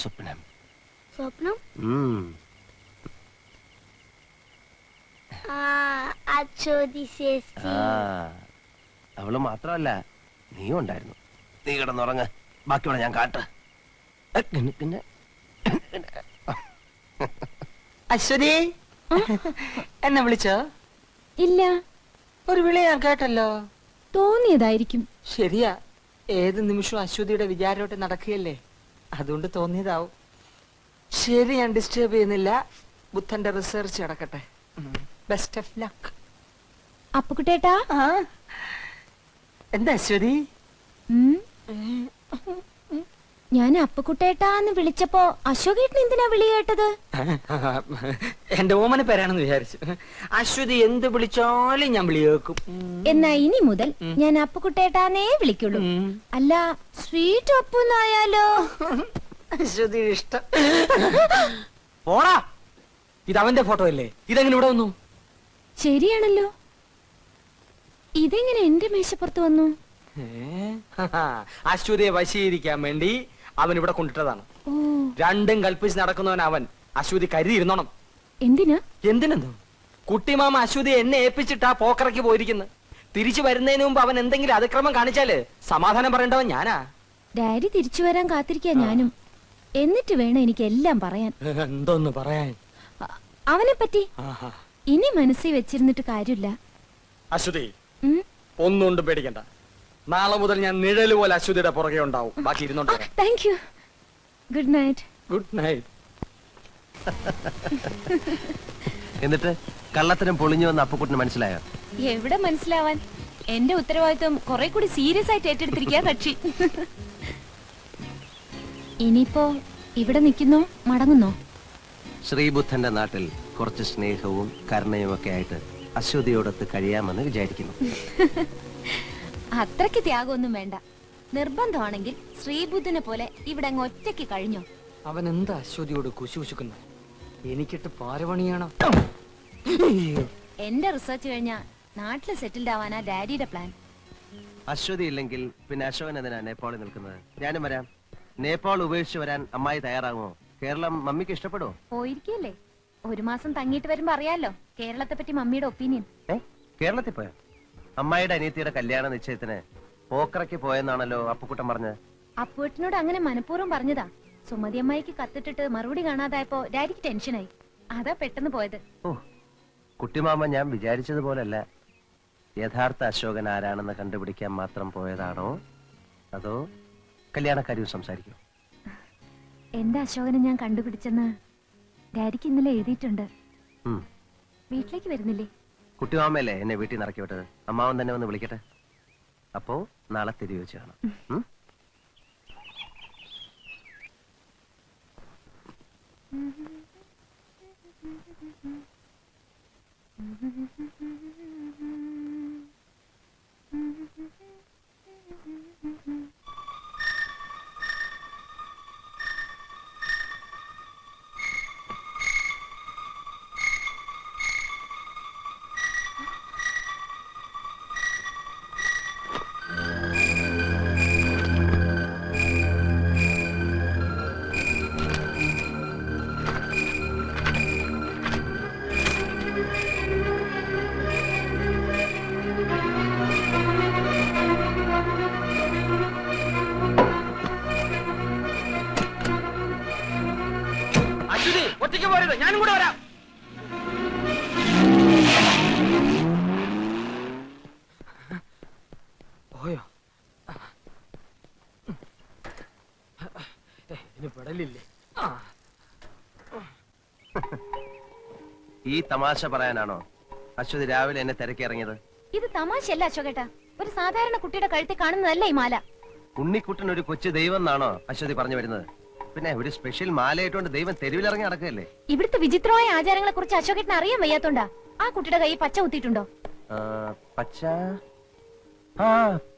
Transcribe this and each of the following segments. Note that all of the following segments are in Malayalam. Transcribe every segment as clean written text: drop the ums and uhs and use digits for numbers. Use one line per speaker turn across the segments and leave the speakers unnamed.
സ്വപ്നം.
സ്വപ്നം?
അവള് മാത്രമല്ല നീയും ഉണ്ടായിരുന്നു. നീ കിടന്നുറങ്ങ, ബാക്കിയുള്ള ഞാൻ കാട്ട്. പിന്നെ
അശ്വതി എന്നെ വിളിച്ചോ?
ഇല്ല.
ഒരു വിളി ഞാൻ കേട്ടല്ലോ.
തോന്നിയതായിരിക്കും.
ശരിയാ, ഏത് നിമിഷവും അശ്വതിയുടെ വിചാരോട്ട് നടക്കുകയല്ലേ, അതുകൊണ്ട് തോന്നിയതാവും. ശരി, ഞാൻ ഡിസ്റ്റർബ് ചെയ്യുന്നില്ല. ബുദ്ധന്റെ റിസർച്ച് നടക്കട്ടെ. Best of luck.
അപ്പുകുട്ടേട്ടാ.
എന്താ അശ്വതി?
ഞാൻ അപ്പുകുട്ടേട്ടാന്ന് വിളിച്ചപ്പോ അശോകേട്ടൻ എന്തിനാ വിളി കേട്ടത്?
എന്റെ ഓമന പേരാണെന്ന് വിചാരിച്ചു. അശ്വതി എന്ത് വിളിച്ചാലും ഞാൻ വിളി കേൾക്കും.
എന്നാ ഇനി മുതൽ ഞാൻ അപ്പുകുട്ടേട്ടാന്നേ വിളിക്കുള്ളൂ. അല്ല, സ്വീറ്റ് അപ്പുന്നായാലോ?
അശ്വതി ഇഷ്ടം. പോടാ, ഇത് അവന്റെ ഫോട്ടോ അല്ലേ? ഇതെങ്ങനെ ഇവിടെ വന്നു?
ശരിയാണല്ലോ, ഇതെങ്ങനെ എന്റെ മേശപ്പുറത്ത് വന്നു?
അശ്വതിയെ വശീകരിക്കാൻ വേണ്ടി അവൻ ഇവിടെ കൊണ്ടിട്ടതാണ്. രണ്ടും കൽപ്പിച്ച് നടക്കുന്നവൻ അവൻ. അശ്വതി കരുതിയിരുന്നോണം.
എന്തിനാ?
എന്തിനെന്നോ? കുട്ടിമാമ അശ്വതി എന്നെ ഏൽപ്പിച്ചിട്ടാ പോക്കറയ്ക്ക് പോയിരിക്കുന്നു. തിരിച്ചു വരുന്നതിന് മുമ്പ് അവൻ എന്തെങ്കിലും അതിക്രമം കാണിച്ചാല് സമാധാനം പറയേണ്ടവൻ ഞാനാ.
ഡാഡി തിരിച്ചു വരാൻ കാത്തിരിക്കാ ഞാനും. എന്നിട്ട് വേണം എനിക്ക് എല്ലാം പറയാൻ.
എന്തോന്ന് പറയാൻ?
അവനെ പറ്റി ഇനി മനസ്സിൽ വെച്ചിരുന്നിട്ട് കാര്യമില്ല.
അശ്വതി, ഒന്നുകൊണ്ടും പേടിക്കണ്ട. നാളെ മുതൽ ഞാൻ നിഴല് പോലെ അശ്വതിയുടെ പുറകെ ഉണ്ടാവും. ബാക്കി ഇരുന്നോണ്ട്.
Thank you. Good night.
Good night.
എന്നിട്ട് കള്ളത്തരം പൊളിഞ്ഞു വന്ന് അപ്പുക്കുട്ടിന് മനസ്സിലായോ?
എവിടെ മനസ്സിലാവാൻ, എന്റെ ഉത്തരവാദിത്വം കുറെ കൂടി സീരിയസ് ആയിട്ട് ഏറ്റെടുത്തിരിക്കുക കക്ഷി. ഇനിയിപ്പോ ഇവിടെ നിൽക്കുന്നോ മടങ്ങുന്നോ?
ശ്രീബുദ്ധന്റെ നാട്ടിൽ കുറച്ച് സ്നേഹവും കരുണയും ഒക്കെ ആയിട്ട് അശ്വതിയോടൊത്ത് കഴിയാമെന്ന് വിചാരിക്കുന്നു.
അത്രയ്ക്ക് ത്യാഗമൊന്നും വേണ്ട. നിർബന്ധമാണെങ്കിൽ ശ്രീബുദ്ധനെ പോലെ ഇവിടെ അങ്ങ് ഒറ്റയ്ക്ക് കഴിഞ്ഞോ?
അവൻ എന്താ അശ്വതിയോട് കുശുകുശുക്കുന്നു? എനിക്കിട്ട് പാരപണിയാണോ?
എന്റെ റിസർച്ച് കഴിഞ്ഞാ നാട്ടില് സെറ്റിൽഡ് ആവാനാ ഡാഡിയുടെ പ്ലാൻ.
അശ്വതി ഇല്ലെങ്കിൽ പിന്നെ അശോകൻ എന്തിനാ നേപ്പാളിൽ നിൽക്കുന്നത്? ഞാനും വരാം. നേപ്പാൾ ഉപേക്ഷിച്ച് വരാൻ അമ്മായി തയ്യാറാകുമോ? കേരളം മമ്മിക്ക് ഇഷ്ടപ്പെടുമോ?
പോയിരിക്കല്ലേ, ഒരു മാസം തങ്ങിയിട്ട് വരുമ്പോ അറിയാലോ കേരളത്തെ പറ്റി മമ്മിയുടെ ഒപ്പീനിയൻ.
കേരളത്തിൽ പോയോ? അമ്മായിയുടെ അനിയത്തിയുടെ കല്യാണ നിശ്ചയത്തിന് പോക്കറയ്ക്ക് പോയെന്നാണല്ലോ അപ്പുക്കുട്ടൻ പറഞ്ഞത്.
അപ്പുവേട്ടനോട് അങ്ങനെ മനഃപൂർവ്വം പറഞ്ഞതാ. സുമതി അമ്മായിക്ക് കത്തിട്ടിട്ട് മറുപടി കാണാതായപ്പോ ഡാഡിക്ക് ടെൻഷനായി. അതാ പെട്ടെന്ന് പോയത്.
ഓ, കുട്ടിമാമ ഞാൻ വിചാരിച്ചതുപോലല്ല. യഥാർത്ഥ അശോകൻ ആരാണെന്ന് കണ്ടുപിടിക്കാൻ മാത്രം പോയതാണോ അതോ കല്യാണക്കാരിയും സംസാരിക്കും?
എന്റെ അശോകനെ ഞാൻ കണ്ടുപിടിച്ചെന്ന് ഡാഡിക്ക് ഇന്നലെ എഴുതിയിട്ടുണ്ട്. വീട്ടിലേക്ക് വരുന്നില്ലേ?
കുട്ടിമാമയല്ലേ എന്നെ വീട്ടിൽ നിന്ന് ഇറക്കി വിട്ടത്. അമ്മാവൻ തന്നെ വന്ന് വിളിക്കട്ടെ. അപ്പോ നാളെ തിരികെ വെച്ച് കാണാം.
ഒറ്റയ്ക്ക് പോരുത്, ഞാനും കൂടെ വരാം. പോയോ? ഇനി പെടലില്ലേ?
ഈ തമാശ പറയാനാണോ അശ്വതി രാവിലെ എന്നെ തിരക്കി ഇറങ്ങിയത്?
ഇത് തമാശയല്ല അശോകേട്ടാ, ഒരു സാധാരണ കുട്ടിയുടെ കഴുത്തിൽ കാണുന്നതല്ല ഈ മാല.
ഉണ്ണിക്കുട്ടൻ ഒരു കൊച്ചു ദൈവം എന്നാണോ അശ്വതി പറഞ്ഞു വരുന്നത്? പിന്നെ ഒരു സ്പെഷ്യൽ മാലയായിട്ടുണ്ട് ദൈവം തെരുവിലിറങ്ങി നടക്കുകയല്ലേ?
ഇവിടുത്തെ വിചിത്രമായ ആചാരങ്ങളെ കുറിച്ച് അശോകേട്ടന് അറിയാൻ വയ്യാത്തോണ്ടാ ആ കുട്ടിയുടെ കൈ പച്ച കുത്തിയിട്ടുണ്ടോ?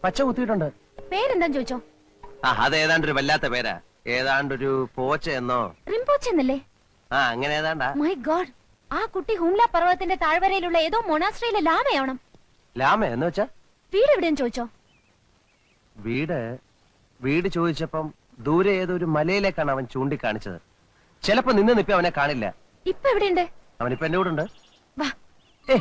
പച്ച കുത്തിയിട്ടുണ്ട്.
പേരെന്താന്ന് ചോദിച്ചോ?
അത് ഏതാണ്ടൊരു വല്ലാത്ത പേരാ. ഏതാണ്ടൊരു പോച്ച എന്നോ
റിംപോച്ച എന്നല്ലേ?
അങ്ങനെ ഏതാണ്ടാ.
മൈ ഗോഡ്, ആ കുട്ടി ഹുംല പർവ്വതത്തിന്റെ താഴ്വരയിലുള്ള ഏതോ മൊണാസ്ട്രിയിലെ ലാമയാവണം.
ലാമ എന്ന് വെച്ചാ?
വീട് എവിടെയെന്ന് ചോദിച്ചോ?
വീട് വീട് ചോദിച്ചപ്പം ദൂരെ ഏതൊരു മലയിലേക്കാണ് അവൻ ചൂണ്ടിക്കാണിച്ചത്. ചിലപ്പോ നിന്ന് നിപ്പി അവനെ കാണില്ല.
ഇപ്പൊ എവിടെയുണ്ട്?
അവനിപ്പോ എന്റെ കൂടെ ഉണ്ട്.
വാ.
ഏ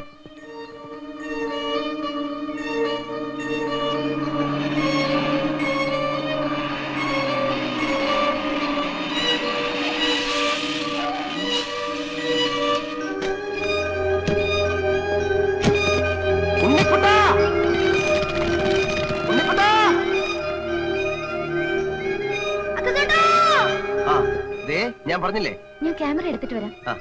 ഞാൻ പറഞ്ഞില്ലേ,
ഞാൻ ക്യാമറ എടുത്തിട്ട് വരാം.
ആ